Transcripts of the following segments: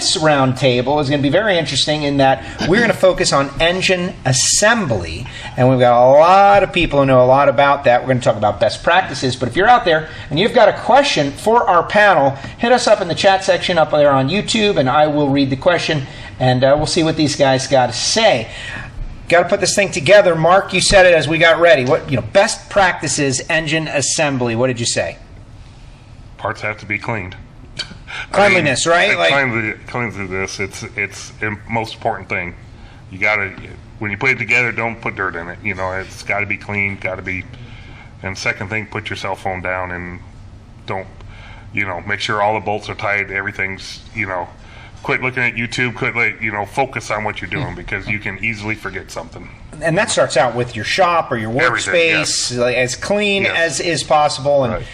this roundtable is going to be very interesting in that we're going to focus on engine assembly, and we've got a lot of people who know a lot about that. We're going to talk about best practices, but if you're out there and you've got a question for our panel, hit us up in the chat section up there on YouTube, and I will read the question, and we'll see what these guys got to say. Got to put this thing together. Mark, you said it as we got ready. What, best practices engine assembly. What did you say? Parts have to be cleaned. Cleanliness, right? Cleanliness. It's the most important thing. You gotta, when you put it together, don't put dirt in it. It's got to be clean. Got to be. And second thing, put your cell phone down and don't. Make sure all the bolts are tight. Everything's. Quit looking at YouTube. Focus on what you're doing because you can easily forget something. And that starts out with your shop or your workspace, as clean as is possible. And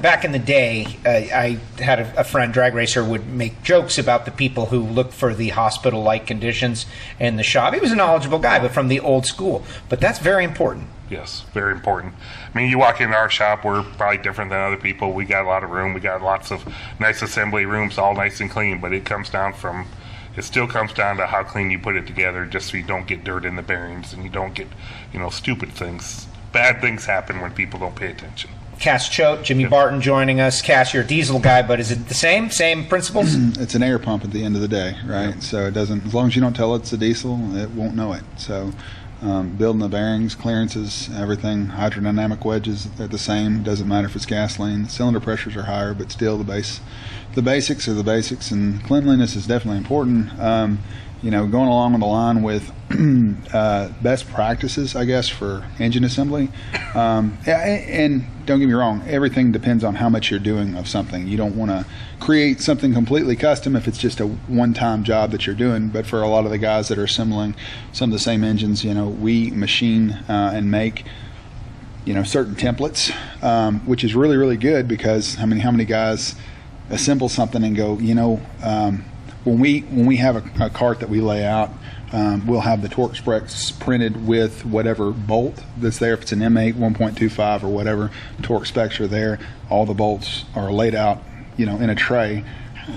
back in the day, I had a friend, drag racer, would make jokes about the people who look for the hospital-like conditions in the shop. He was a knowledgeable guy, but from the old school. But that's very important. Yes, very important. I mean, you walk into our shop, we're probably different than other people. We got a lot of room. We got lots of nice assembly rooms, all nice and clean. But it still comes down to how clean you put it together, just so you don't get dirt in the bearings and you don't get, stupid things. Bad things happen when people don't pay attention. Casse Choate, Jimmy Barton joining us. Cass, you're a diesel guy, but is it the same principles? It's an air pump at the end of the day, right? Yeah. So it doesn't, as long as you don't tell it's a diesel, it won't know it. So building the bearings, clearances, everything, hydrodynamic wedges, they're the same. Doesn't matter if it's gasoline. Cylinder pressures are higher, but still the basics are the basics, and cleanliness is definitely important. Going along on the line with best practices, I guess, for engine assembly. And don't get me wrong, everything depends on how much you're doing of something. You don't want to create something completely custom if it's just a one-time job that you're doing. But for a lot of the guys that are assembling some of the same engines, we machine and make certain templates, which is really, really good because how many guys assemble something and go, when we have a cart that we lay out, we'll have the torque specs printed with whatever bolt that's there. If it's an M8 1.25 or whatever, torque specs are there. All the bolts are laid out, in a tray,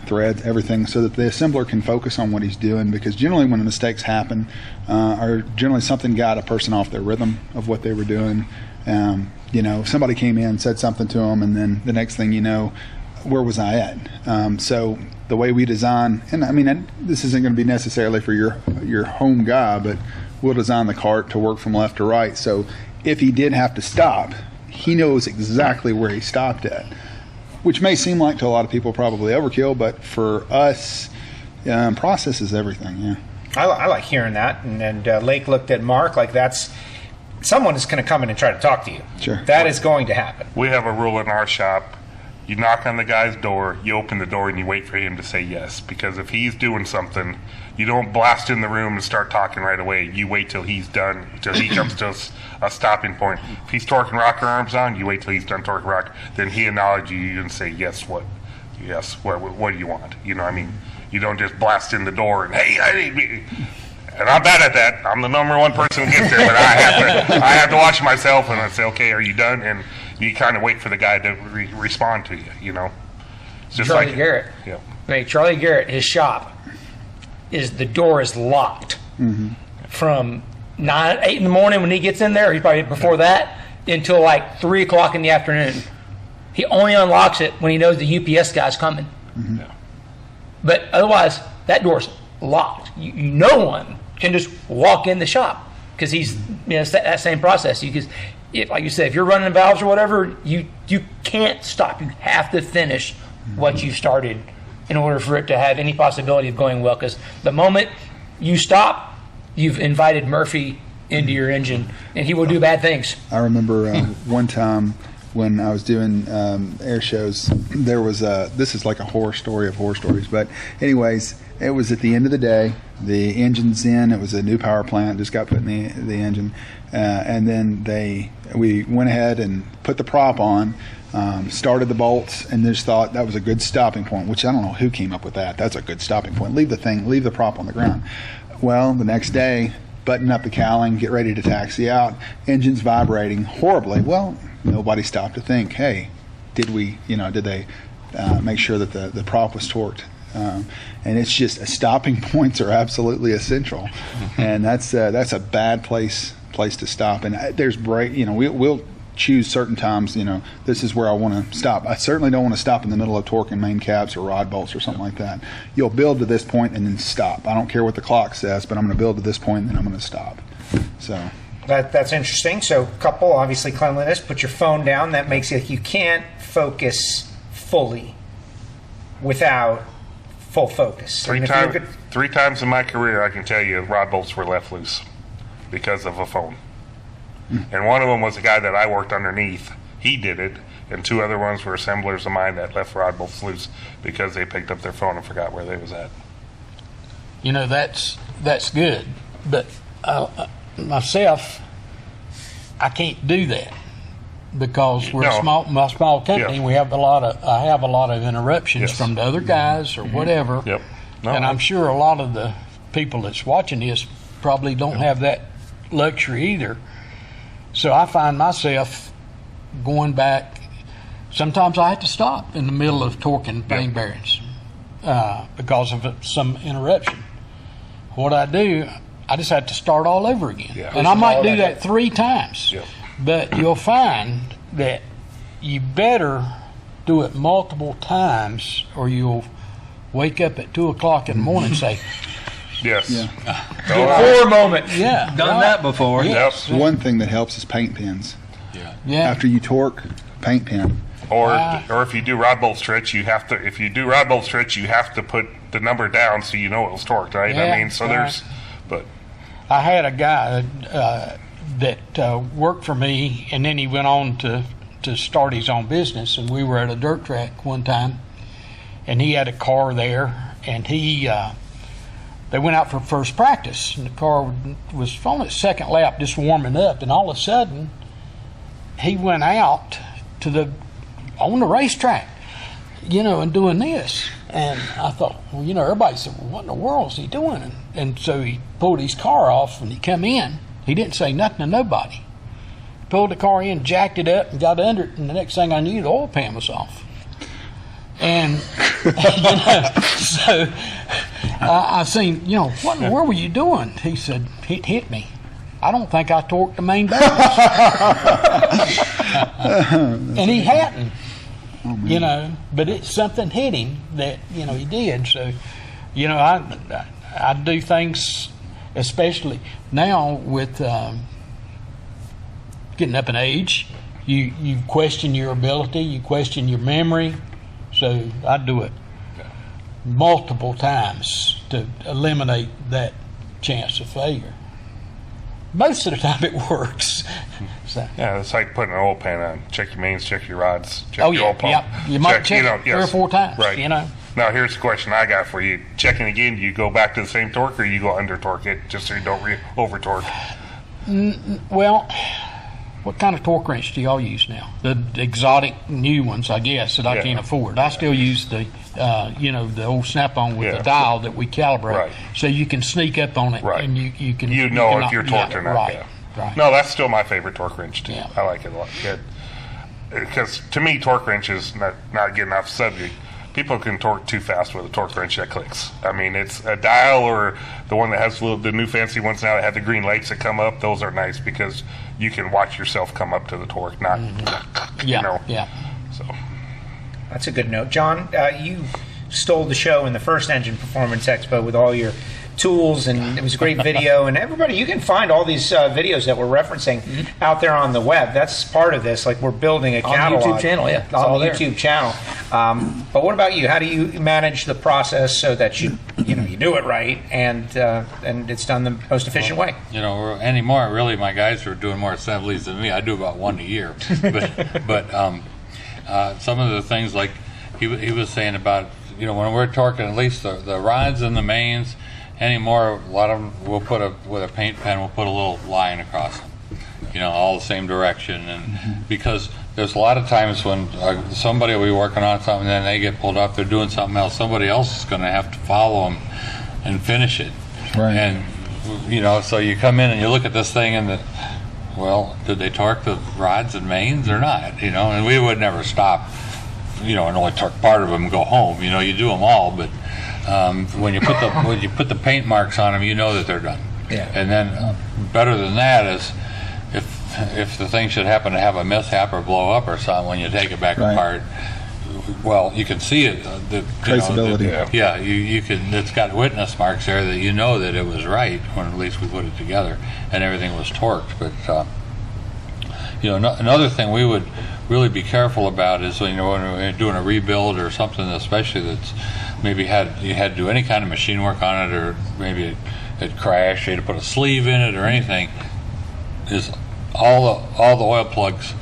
threads, everything, so that the assembler can focus on what he's doing. Because generally, when mistakes happen, or generally something got a person off their rhythm of what they were doing. Somebody came in, said something to them, and then the next thing you know, where was I at? So the way we design, and I mean, this isn't going to be necessarily for your home guy, but we'll design the cart to work from left to right. So if he did have to stop, he knows exactly where he stopped at, which may seem like to a lot of people probably overkill, but for us, process is everything. Yeah, I like hearing that. And Lake looked at Mark like that's someone is going to come in and try to talk to you. Sure, that is going to happen. We have a rule in our shop. You knock on the guy's door, you open the door, and you wait for him to say yes. Because if he's doing something, you don't blast in the room and start talking right away. You wait till he's done, till he comes to a stopping point. If he's torquing rocker arms on, you wait till he's done torquing rocker. Then he acknowledges you and say, yes, what do you want? You don't just blast in the door and, hey, and I'm bad at that. I'm the number one person who gets there, but I have to watch myself and I say, okay, are you done? And you kind of wait for the guy to respond to you, Just Charlie Garrett. Yeah. Right, Charlie Garrett, his shop, the door is locked from 8 in the morning when he gets in there, he's probably before that, until like 3 o'clock in the afternoon. He only unlocks it when he knows the UPS guy's coming. Mm-hmm. Yeah. But otherwise, that door's locked. No one can just walk in the shop because he's, it's that same process. Like you said, if you're running valves or whatever, you can't stop. You have to finish what you started in order for it to have any possibility of going well. Because the moment you stop, you've invited Murphy into your engine, and he will do bad things. I remember one time when I was doing air shows, there was this is like a horror story of horror stories. But anyways, it was at the end of the day. The engine's in. It was a new power plant. Just got put in the engine. And then we went ahead and put the prop on, started the bolts, and just thought that was a good stopping point, which I don't know who came up with that. That's a good stopping point. Leave the prop on the ground. Well, the next day, button up the cowling, get ready to taxi out, engine's vibrating horribly. Well, nobody stopped to think, hey, did they make sure that the prop was torqued And it's just stopping points are absolutely essential, and that's a bad place to stop. And there's break. We'll choose certain times. This is where I want to stop. I certainly don't want to stop in the middle of torquing main caps or rod bolts or something like that. You'll build to this point and then stop. I don't care what the clock says, but I'm going to build to this point and then I'm going to stop. So. That's interesting. So, couple, obviously, cleanliness. Put your phone down. That makes it you can't focus fully without full focus. Three times in my career, I can tell you, rod bolts were left loose because of a phone. And one of them was a guy that I worked underneath. He did it, and 2 other ones were assemblers of mine that left rod bolts loose because they picked up their phone and forgot where they was at. That's good, but myself, I can't do that because we're a small company. Yeah. We have I have a lot of interruptions from the other guys or whatever. Yep. No, and I'm sure a lot of the people that's watching this probably don't have that luxury either. So I find myself going back. Sometimes I have to stop in the middle of torquing bang bearings because of some interruption. What I do, I just have to start all over again. Yeah. And I might do that 3 times. Yep. But you'll find that you better do it multiple times or you'll wake up at 2 o'clock in the morning and say, Yes. Yeah. For a moment. yeah. Done that before. Yes. One thing that helps is paint pens. Yeah. After you torque, paint pen. Or if you do rod bolt stretch, you have to. If you do rod bolt stretch, you have to put the number down so you know it was torqued, right? Yeah, I mean, so there's, but I had a guy that worked for me, and then he went on to start his own business. And we were at a dirt track one time, and he had a car there, and they went out for first practice, and the car was on its second lap, just warming up, and all of a sudden, he went out on the racetrack, and doing this. And I thought, well, everybody said, well, what in the world is he doing? And so he pulled his car off, and he come in. He didn't say nothing to nobody. Pulled the car in, jacked it up, and got under it, and the next thing I knew, the oil pan was off. And, so I seen, what in the world were you doing? He said, it hit me. I don't think I torqued the main bearings. And he hadn't, but something hit him that, he did. So, I do things, especially now with getting up in age, you question your ability, you question your memory. So I do it multiple times to eliminate that chance of failure. Most of the time it works. So. yeah, it's like putting an oil pan on. Check your mains, check your rods, check your oil pump. Yeah. You might check 3 or 4 times. Right. Now here's the question I got for you. Checking again, do you go back to the same torque or you go under torque it just so you don't over torque? Well, what kind of torque wrench do y'all use now? The exotic new ones, I guess, that I can't afford. I still use the the old snap-on with the dial that we calibrate, Right. So you can sneak up on it, and you can if you're torqued or not. Right. Yeah. Right. No, that's still my favorite torque wrench too. Yeah. I like it a lot. Good. Because to me, torque wrench is not getting off subject. People can torque too fast with a torque wrench that clicks. I mean, it's a dial or the one that has the new fancy ones now that have the green lights that come up. Those are nice because you can watch yourself come up to the torque, not Yeah. So That's a good note. Jon, you stole the show in the first Engine Performance Expo with all your tools, and it was a great video. And everybody, you can find all these videos that we're referencing out there on the web. That's part of this. Like, we're building a catalog. On the YouTube channel, yeah. On the YouTube channel. But what about you? How do you manage the process so that you do it right and it's done the most efficient way? Anymore, really, my guys are doing more assemblies than me. I do about 1 a year. But some of the things like he was saying about, when we're torquing, at least the rods and the mains, anymore, a lot of them we'll with a paint pen, we'll put a little line across them, all the same direction. And because there's a lot of times when somebody will be working on something, and then they get pulled up, they're doing something else, somebody else is going to have to follow them and finish it. Right. And, so you come in and you look at this thing and did they torque the rods and mains or not? And we would never stop, and only torque part of them and go home. You do them all, but when you put the paint marks on them, you know that they're done. Yeah. And then better than that is if the thing should happen to have a mishap or blow up or something when you take it back Right. apart, well, you can see it. Traceability. You can. It's got witness marks there that you know that it was right when at least we put it together and everything was torqued. But another thing we would really be careful about is when we're doing a rebuild or something, especially that's maybe you had to do any kind of machine work on it, or maybe it crashed, you had to put a sleeve in it or anything, is all the oil plugs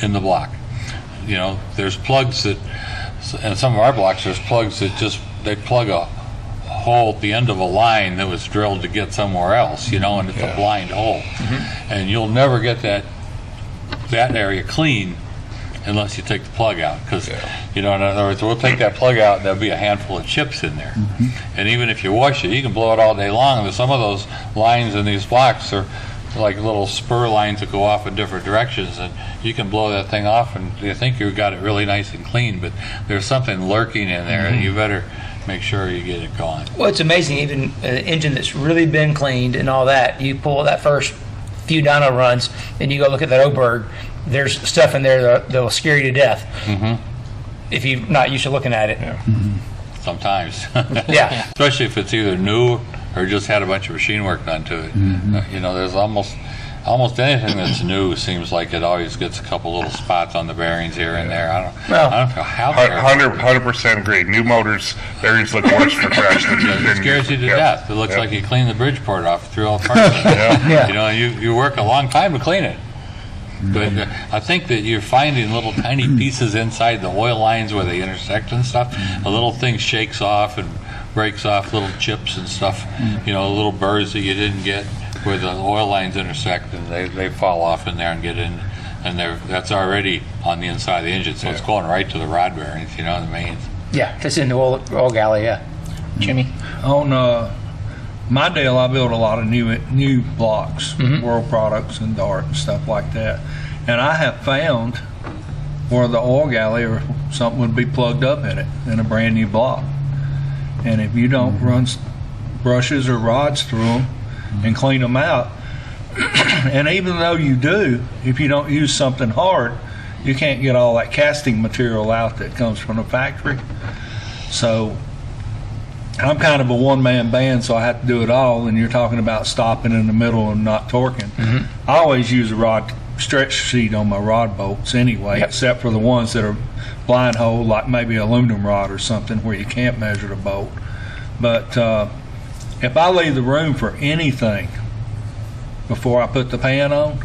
in the block. There's plugs that, in some of our blocks, there's plugs that they plug a hole at the end of a line that was drilled to get somewhere else, and it's a blind hole. Mm-hmm. And you'll never get that area clean unless you take the plug out, because in other words, we'll take that plug out and there'll be a handful of chips in there. Mm-hmm. And even if you wash it, you can blow it all day long. And some of those lines in these blocks are like little spur lines that go off in different directions, and you can blow that thing off and you think you've got it really nice and clean, but there's something lurking in there. Mm-hmm. And you better make sure you get it going. Well, it's amazing, even an engine that's really been cleaned and all that, you pull that first few dyno runs and you go look at that Oberg, there's stuff in there that'll scare you to death. Mm-hmm. If you're not used to looking at it. Yeah. Mm-hmm. Sometimes. Yeah. Especially if it's either new or just had a bunch of machine work done to it. Mm-hmm. There's almost anything that's new seems like it always gets a couple little spots on the bearings here and there. I don't know how. 100% agree. New motors, bearings look worse for crash than it scares you to death. It looks like you clean the Bridgeport off through all parts of it. You work a long time to clean it. But I think that you're finding little tiny pieces inside the oil lines where they intersect and stuff. A little thing shakes off and breaks off, little chips and stuff, little burrs that you didn't get where the oil lines intersect, and they fall off in there and get in, and that's already on the inside of the engine, so it's going right to the rod bearings, the mains. Yeah, it's in the oil galley, yeah. Jimmy? On my deal, I build a lot of new blocks, World Products and Dart and stuff like that, and I have found where the oil galley or something would be plugged up in it in a brand new block. And if you don't run brushes or rods through them and clean them out, and even though you do, if you don't use something hard, you can't get all that casting material out that comes from the factory. So I'm kind of a one-man band, so I have to do it all, and you're talking about stopping in the middle and not torquing. Mm-hmm. I always use a rod stretch sheet on my rod bolts anyway, except for the ones that are blind hole, like maybe aluminum rod or something where you can't measure the bolt. But if I leave the room for anything before I put the pan on,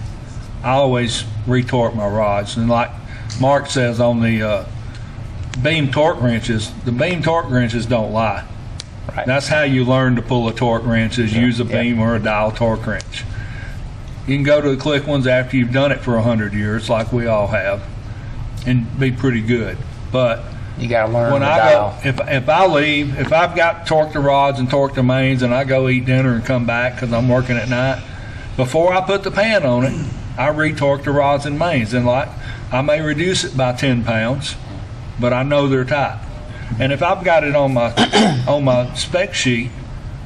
I always retorque my rods. And like Mark says on the beam torque wrenches, the beam torque wrenches don't lie. Right. That's how you learn to pull a torque wrench, is use a beam or a dial torque wrench. You can go to the click ones after you've done it for 100 years, like we all have, and be pretty good. But you got to learn when the I dial. go, if I leave, if I've got torqued the rods and torqued the mains, and I go eat dinner and come back because I'm working at night, before I put the pan on it, I retorque the rods and mains, and like I may reduce it by 10 pounds, but I know they're tight. And if I've got it on my spec sheet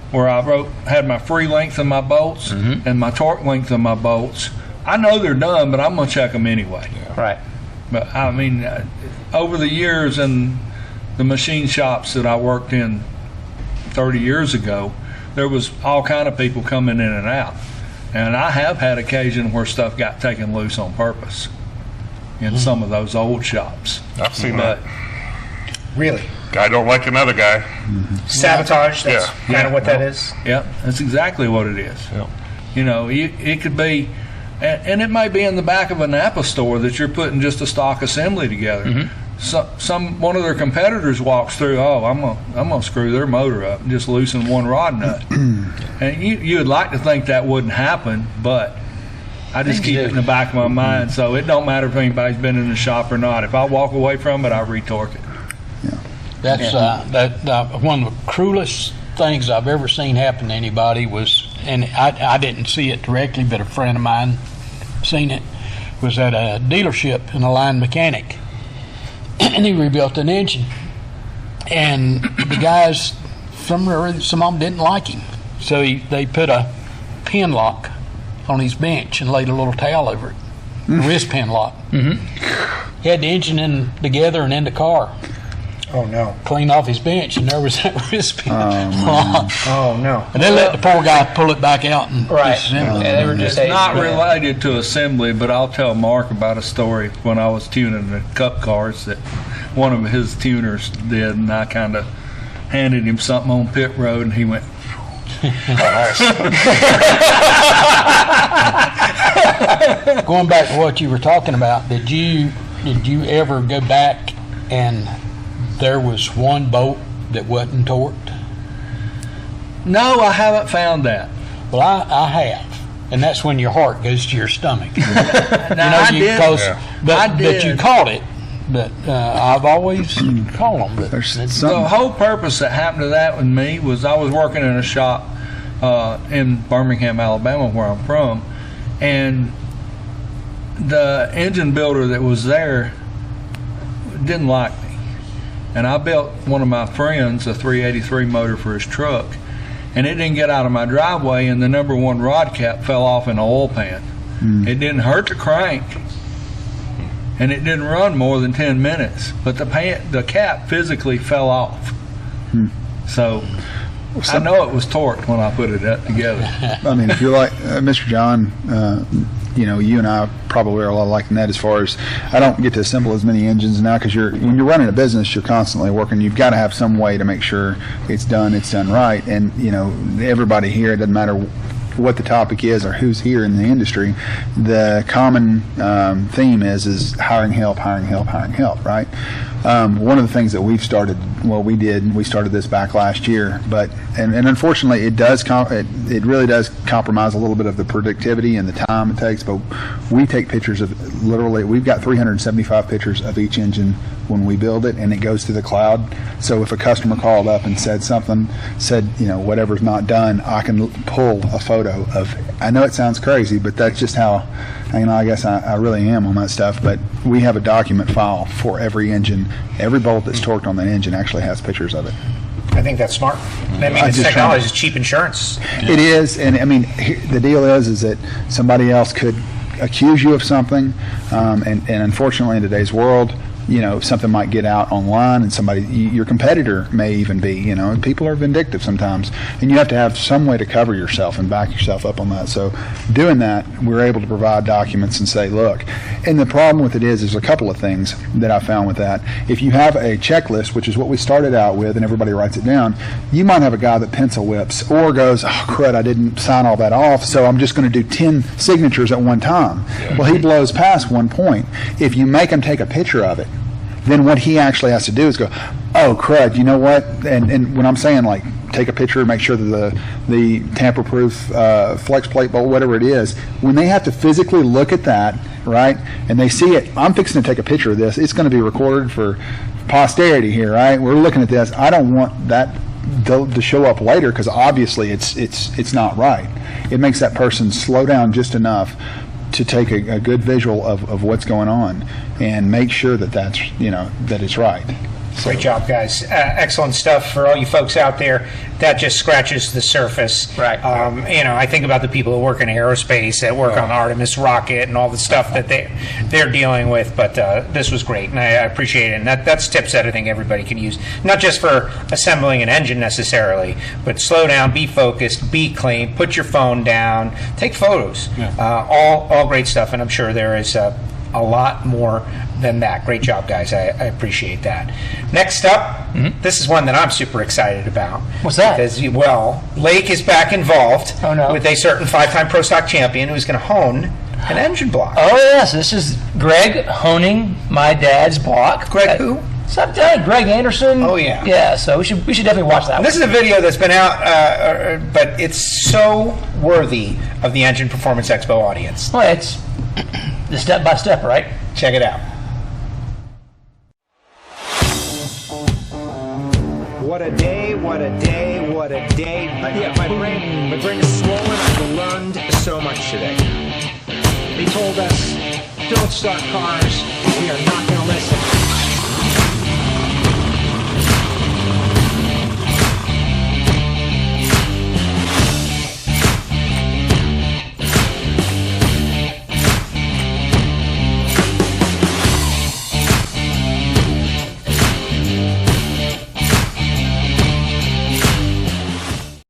where I had my free length of my bolts and my torque length of my bolts, I know they're done, but I'm going to check them anyway. Yeah. Right. But I mean, over the years in the machine shops that I worked in 30 years ago, there was all kind of people coming in and out. And I have had occasion where stuff got taken loose on purpose in some of those old shops. I've seen that. Really? Guy don't like another guy. Sabotage, that's kind of what that is? Yep, that's exactly what it is. Yep. It could be, and it may be in the back of a Napa store that you're putting just a stock assembly together. So, one of their competitors walks through, I'm gonna screw their motor up and just loosen one rod nut. And you would like to think that wouldn't happen, but I just keep it in the back of my mind, so it don't matter if anybody's been in the shop or not. If I walk away from it, I retorque it. That's one of the cruelest things I've ever seen happen to anybody was, and I didn't see it directly, but a friend of mine seen it, was at a dealership in a line mechanic, and he rebuilt an engine, and the guys some of them didn't like him, so they put a pin lock on his bench and laid a little towel over it, a wrist pin lock. He had the engine in together and in the car. Oh no! Cleaned off his bench, and there was that wrist pin lock. Oh no! And they let the poor guy pull it back out and Right. disassemble it. Yeah, they were just It's not related to assembly, but I'll tell Mark about a story when I was tuning the cup cars that one of his tuners did, and I kind of handed him something on pit road, and he went, Going back to what you were talking about, did you ever go back and there was one bolt that wasn't torqued? "No, I haven't found that." Well, I have, and that's when your heart goes to your stomach. Now, I did. But you caught it. But I've always caught them. But There's The something. whole purpose that happened to that with me was I was working in a shop in Birmingham, Alabama, where I'm from, and the engine builder that was there didn't like me. And I built one of my friends a 383 motor for his truck, and it didn't get out of my driveway, and the number one rod cap fell off in an oil pan. It didn't hurt the crank, and it didn't run more than 10 minutes, but the cap physically fell off. So I know it was torqued when I put it together. I mean, if you're like Mr. John, you and I probably are a lot alike in that. As far as I don't get to assemble as many engines now because when you're running a business, you're constantly working. You've got to have some way to make sure it's done right. And everybody here, it doesn't matter what the topic is or who's here in the industry, the common theme is hiring help, right? One of the things that we started this back last year, and unfortunately it really does compromise a little bit of the productivity and the time it takes, but we take pictures of literally, we've got 375 pictures of each engine when we build it, and it goes to the cloud. So if a customer called up and said whatever's not done, I can pull a photo of. I know it sounds crazy, but that's just how I guess I really am on that stuff. But we have a document file for every engine. Every bolt that's torqued on that engine actually has pictures of it. I think that's smart. I mean, it's technology is cheap insurance. It is, and I mean, the deal is that somebody else could accuse you of something, and unfortunately in today's world, something might get out online, and your competitor may even be, people are vindictive sometimes, and you have to have some way to cover yourself and back yourself up on that. So doing that, we're able to provide documents and say, look, and the problem with it is there's a couple of things that I found with that. If you have a checklist, which is what we started out with, and everybody writes it down, you might have a guy that pencil whips or goes, oh crud, I didn't sign all that off, so I'm just going to do 10 signatures at one time. Well, he blows past one point. If you make him take a picture of it, then what he actually has to do is go, oh crud, you know what? And when I'm saying like take a picture, make sure that the tamper-proof flex plate bolt, whatever it is, when they have to physically look at that, right, and they see it, I'm fixing to take a picture of this. It's going to be recorded for posterity here, right? We're looking at this. I don't want that to show up later because obviously it's not right. It makes that person slow down just enough to take a good visual of what's going on and make sure that that it's right. Great job, guys. Excellent stuff for all you folks out there. That just scratches the surface. Right. I think about the people who work in aerospace, that work on Artemis rocket and all the stuff that they're dealing with. But this was great, and I appreciate it. And that's tips that I think everybody can use, not just for assembling an engine necessarily, but slow down, be focused, be clean, put your phone down, take photos. Yeah. All great stuff, and I'm sure there is a lot more than that. Great job, guys. I appreciate that. Next up, this is one that I'm super excited about. What's that? Because, Lake is back involved with a certain 5-time Pro Stock champion who's going to hone an engine block. Oh, yes. This is Greg honing my dad's block. Greg who? Greg Anderson. Oh, yeah. Yeah, so we should definitely watch that one. This is a video that's been out, but it's so worthy of the Engine Performance Expo audience. Well, it's the step-by-step, right? Check it out. What a day, what a day, what a day. My brain is swollen. I've learned so much today. They told us, don't start cars. We are not going to listen.